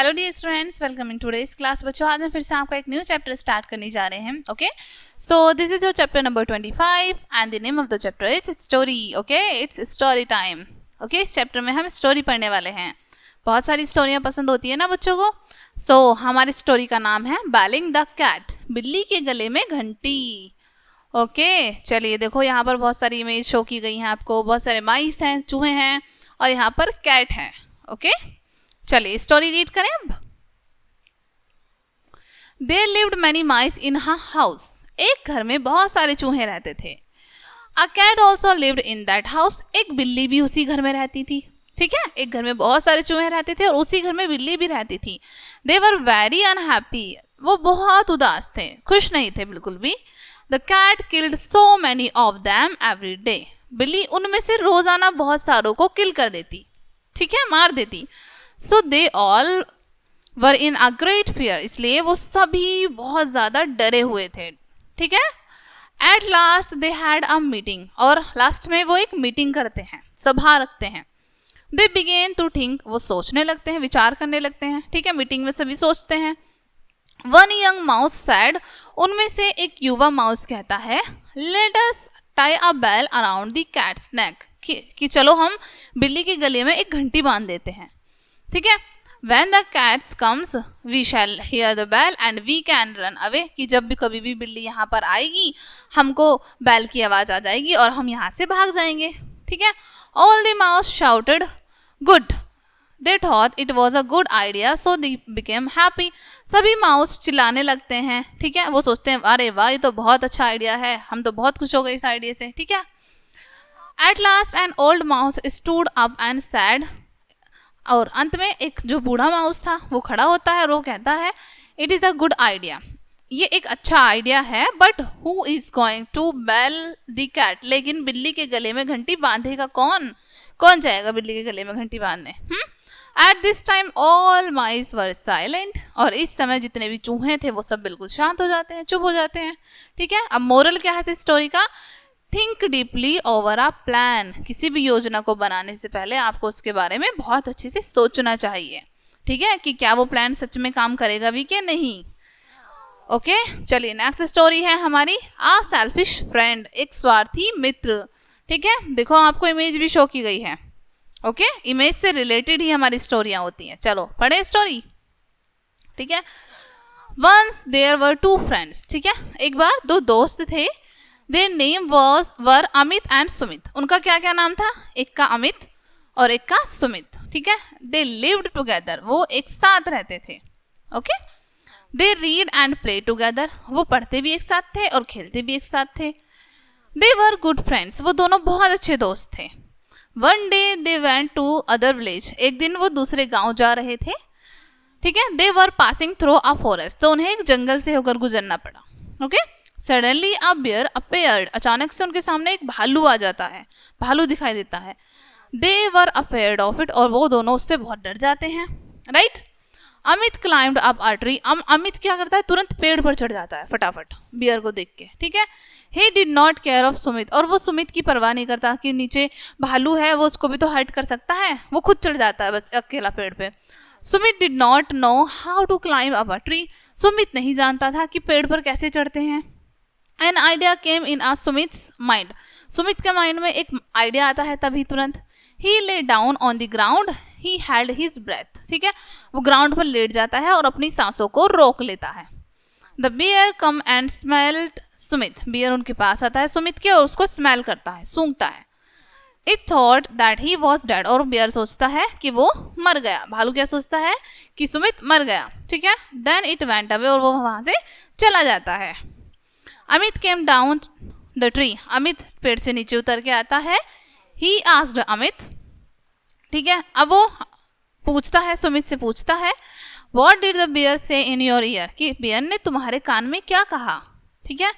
Hello dear students, welcome in today's class. बच्चों, आज हम फिर से आपका एक न्यू चैप्टर स्टार्ट करने जा रहे हैं। Okay, so this is your chapter number 25 and the name of the chapter is story. Okay, it's story time. Okay, इस चैप्टर में हम स्टोरी पढ़ने वाले हैं। बहुत सारी स्टोरियाँ पसंद होती है ना बच्चों को। सो हमारी स्टोरी का नाम है बैलिंग द कैट, बिल्ली के गले में घंटी। ओके, चलिए देखो, यहाँ पर बहुत सारी इमेज शो की गई हैं आपको। बहुत सारे माइस हैं, चूहे हैं और यहाँ पर कैट हैं। ओके, चलिए स्टोरी रीड करें अब। There lived many mice in her house. एक घर में बहुत सारे चूहे रहते थे। A cat also lived in that house. एक बिल्ली भी उसी घर में रहती थी। ठीक है, एक घर में बहुत सारे चूहे रहते थे और उसी घर में बिल्ली भी रहती थी। They were very unhappy. वो बहुत उदास थे, खुश नहीं थे बिल्कुल भी। The cat killed so many of them every day. बिल्ली उनमें से रोजाना बहुत सारों को किल कर देती, ठीक है, मार देती। So they all were in a great fear. इसलिए वो सभी बहुत ज़्यादा डरे हुए थे। ठीक है, At last they had a meeting. और लास्ट में वो एक मीटिंग करते हैं, सभा रखते हैं। They began to think. वो सोचने लगते हैं, विचार करने लगते हैं। ठीक है, मीटिंग में सभी सोचते हैं। One young mouse said. उनमें से एक युवा माउस कहता है, Let us tie a bell around the cat's neck. कि चलो हम बिल्ली के गले में एक घंटी बांध देते हैं। ठीक है, When the cats comes, we shall hear the bell and we can run away. कि जब भी कभी भी बिल्ली यहाँ पर आएगी, हमको बैल की आवाज आ जाएगी और हम यहाँ से भाग जाएंगे। ठीक है, All the mouse shouted, Good. They thought it was a good idea, so they became happy. सभी माउस चिल्लाने लगते हैं। ठीक है, वो सोचते हैं अरे वाह, ये तो बहुत अच्छा आइडिया है, हम तो बहुत खुश हो गए इस आइडिया से। ठीक है, At last an old mouse stood up and said. और अंत में एक जो बूढ़ा माउस था वो खड़ा होता है और वो कहता है, it is a good idea, ये एक अच्छा आइडिया है, but who is going to bell the cat. लेकिन बिल्ली के गले में घंटी बांधेगा कौन? कौन जाएगा बिल्ली के गले में घंटी बांधने? At this time all mice were silent. और इस समय जितने भी चूहे थे वो सब बिल्कुल शांत हो जाते हैं, चुप हो जाते हैं. ठीक है, अब मोरल क्या है इस स्टोरी का? Think deeply over a plan. किसी भी योजना को बनाने से पहले आपको उसके बारे में बहुत अच्छे से सोचना चाहिए. ठीक है, कि क्या वो प्लान सच में काम करेगा भी कि नहीं. ओके, चलिए नेक्स्ट स्टोरी है हमारी आ सेल्फिश फ्रेंड, एक स्वार्थी मित्र. ठीक है, देखो आपको इमेज भी शो की गई है. ओके, इमेज से रिलेटेड ही हमारी स्टोरियां होती हैं. चलो पढ़े स्टोरी. ठीक है, once there were two friends. ठीक है, एक बार दो दोस्त थे. Their name were Amit and Sumit. उनका क्या क्या नाम था? एक का अमित और एक का सुमित. ठीक है, They lived together. वो एक साथ रहते थे. Okay, They read and play together. वो पढ़ते भी एक साथ थे और खेलते भी एक साथ थे. They were good friends. वो दोनों बहुत अच्छे दोस्त थे. One day they went to other village. एक दिन वो दूसरे गांव जा रहे थे. ठीक है, They were passing through a forest. तो उन्हें एक जंगल से होकर गुजरना पड़ा. ओके, सडनली अ बियर अपेयर्ड. अचानक से उनके सामने एक भालू आ जाता है, भालू दिखाई देता है. दे वर अफेयर्ड ऑफ इट. और वो दोनों उससे बहुत डर जाते हैं. Right, Amit climbed up a tree. Amit क्या करता है? तुरंत पेड़ पर चढ़ जाता है फटाफट बियर को देख के. ठीक है, he did not care of Sumit. और वो सुमित की परवाह नहीं करता कि नीचे भालू है, वो उसको भी तो हर्ट कर सकता है. वो खुद चढ़ जाता है बस अकेला पेड़ पे. Sumit did not know how to climb up a tree. Sumit नहीं जानता था कि पेड़ पर कैसे चढ़ते हैं. An idea came in a Sumit's mind. Sumit के माइंड में एक आइडिया आता है तभी तुरंत. He lay down on the ground. He held his breath. ठीक है, वो ग्राउंड पर लेट जाता है और अपनी सांसों को रोक लेता है. The bear come and smelled Sumit. Bear उनके पास आता है सुमित के और उसको स्मेल करता है, सूंघता है. It thought that he was dead. और बियर सोचता है कि वो मर गया. भालू क्या सोचता है? कि सुमित मर गया. ठीक है, Then it went away. और वो वहां से चला जाता है. Amit came down the tree. Amit पेड़ से नीचे उतर के आता है. He asked Amit. ठीक है, अब वो पूछता है, सुमित से पूछता है, व्हाट डिड द बियर से इन योर ईयर. कि बियर ने तुम्हारे कान में क्या कहा. ठीक है,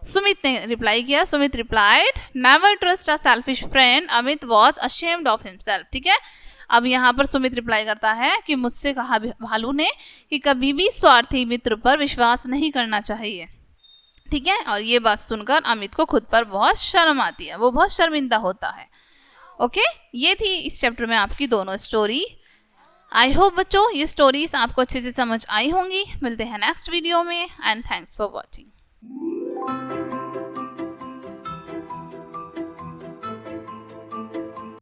सुमित ने रिप्लाई किया. Sumit replied, never trust a selfish friend. Amit was ashamed of himself. ठीक है, अब यहाँ पर सुमित रिप्लाई करता है कि मुझसे कहा भालू ने कि कभी भी स्वार्थी मित्र पर विश्वास नहीं करना चाहिए. ठीक है, और ये बात सुनकर अमित को खुद पर बहुत शर्म आती है, वो बहुत शर्मिंदा होता है. ओके, ये थी इस चैप्टर में आपकी दोनों स्टोरी. आई होप बच्चों ये स्टोरीज आपको अच्छे से समझ आई होंगी। मिलते हैं नेक्स्ट वीडियो में एंड थैंक्स फॉर वॉचिंग।